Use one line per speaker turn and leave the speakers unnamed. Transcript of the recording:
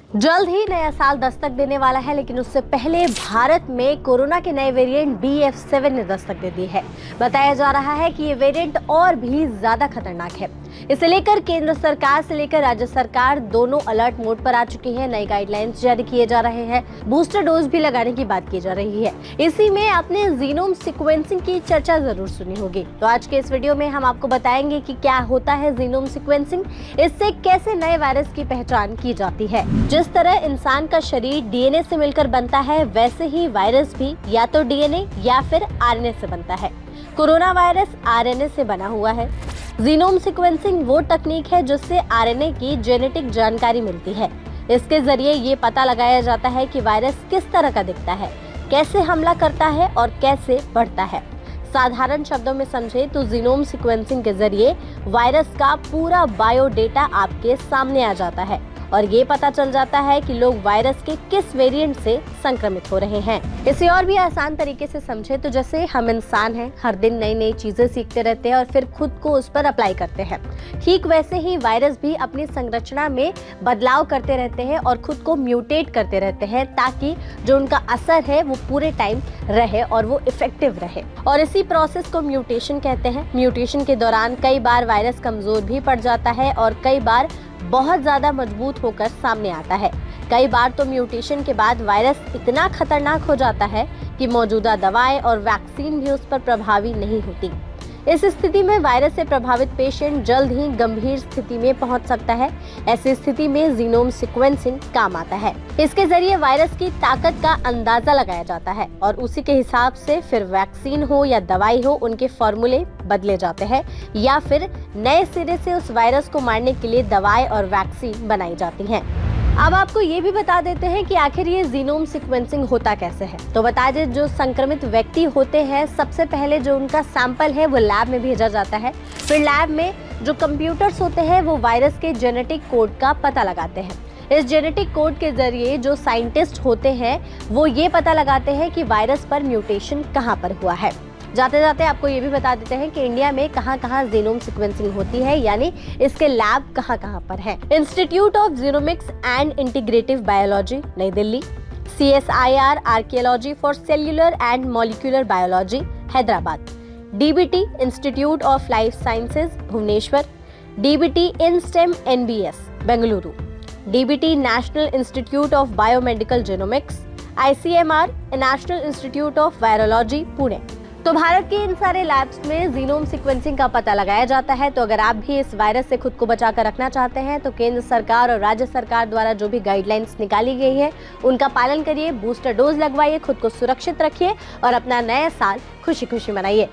जल्द ही नया साल दस्तक देने वाला है, लेकिन उससे पहले भारत में कोरोना के नए वेरिएंट BF7 ने दस्तक दे दी है। बताया जा रहा है कि ये वेरिएंट और भी ज्यादा खतरनाक है। इसे लेकर केंद्र सरकार से लेकर राज्य सरकार दोनों अलर्ट मोड पर आ चुकी है। नई गाइडलाइंस जारी किए जा रहे हैं, बूस्टर डोज भी लगाने की बात की जा रही है। इसी में आपने जीनोम सीक्वेंसिंग की चर्चा जरूर सुनी होगी, तो आज के इस वीडियो में हम आपको बताएंगे कि क्या होता है जीनोम सीक्वेंसिंग, इससे कैसे नए वायरस की पहचान की जाती है। जिस तरह इंसान का शरीर DNA से मिलकर बनता है, वैसे ही वायरस भी या तो DNA या फिर RNA से बनता है। कोरोना वायरस RNA से बना हुआ है। जीनोम सीक्वेंसिंग वो तकनीक है जिससे RNA की जेनेटिक जानकारी मिलती है। इसके जरिए ये पता लगाया जाता है कि वायरस किस तरह का दिखता है, कैसे हमला करता है और कैसे बढ़ता है। साधारण शब्दों में समझे तो जीनोम सीक्वेंसिंग के जरिए वायरस का पूरा बायोडेटा आपके सामने आ जाता है और ये पता चल जाता है कि लोग वायरस के किस वेरिएंट से संक्रमित हो रहे हैं। इसे और भी आसान तरीके से समझे तो जैसे हम इंसान हैं, हर दिन नई नई चीजें सीखते रहते हैं और फिर खुद को उस पर अप्लाई करते हैं। ठीक वैसे ही वायरस भी अपनी संरचना में बदलाव करते रहते हैं और खुद को म्यूटेट करते रहते हैं, ताकि जो उनका असर है वो पूरे टाइम रहे और वो इफेक्टिव रहे। और इसी प्रोसेस को म्यूटेशन कहते हैं। म्यूटेशन के दौरान कई बार वायरस कमजोर भी पड़ जाता है और कई बार बहुत ज्यादा मजबूत होकर सामने आता है। कई बार तो म्यूटेशन के बाद वायरस इतना खतरनाक हो जाता है कि मौजूदा दवाएं और वैक्सीन भी उस पर प्रभावी नहीं होती। इस स्थिति में वायरस से प्रभावित पेशेंट जल्द ही गंभीर स्थिति में पहुंच सकता है। ऐसी स्थिति में जीनोम सीक्वेंसिंग काम आता है। इसके जरिए वायरस की ताकत का अंदाजा लगाया जाता है और उसी के हिसाब से फिर वैक्सीन हो या दवाई हो, उनके फॉर्मूले बदले जाते हैं या फिर नए सिरे से उस वायरस को मारने के लिए दवाएं और वैक्सीन बनाई जाती हैं। अब आपको ये भी बता देते हैं कि आखिर ये जीनोम सीक्वेंसिंग होता कैसे है। तो बता दें, जो संक्रमित व्यक्ति होते हैं, सबसे पहले जो उनका सैंपल है वो लैब में भेजा जाता है। फिर लैब में जो कंप्यूटर्स होते हैं वो वायरस के जेनेटिक कोड का पता लगाते हैं। इस जेनेटिक कोड के जरिए जो साइंटिस्ट होते हैं वो ये पता लगाते हैं कि वायरस पर म्यूटेशन कहाँ पर हुआ है। जाते जाते आपको ये भी बता देते हैं कि इंडिया में कहाँ कहाँ जीनोम सीक्वेंसिंग होती है, यानी इसके लैब कहाँ कहाँ पर है। Institute of genomics and integrative biology, नई Delhi. CSIR archaeology for cellular and molecular biology, Hyderabad. DBT institute of life sciences, Bhubaneswar. DBT INSTEM NBS, Bengaluru. DBT national institute of biomedical genomics. ICMR national institute of virology, Pune. तो भारत के इन सारे labs में genome sequencing का पता लगाया जाता है। तो अगर आप भी इस वायरस से खुद को बचा कर रखना चाहते हैं तो केंद्र सरकार और राज्य सरकार द्वारा जो भी गाइडलाइंस निकाली गई है उनका पालन करिए, बूस्टर डोज लगवाइए, खुद को सुरक्षित रखिए और अपना नया साल खुशी खुशी मनाइए।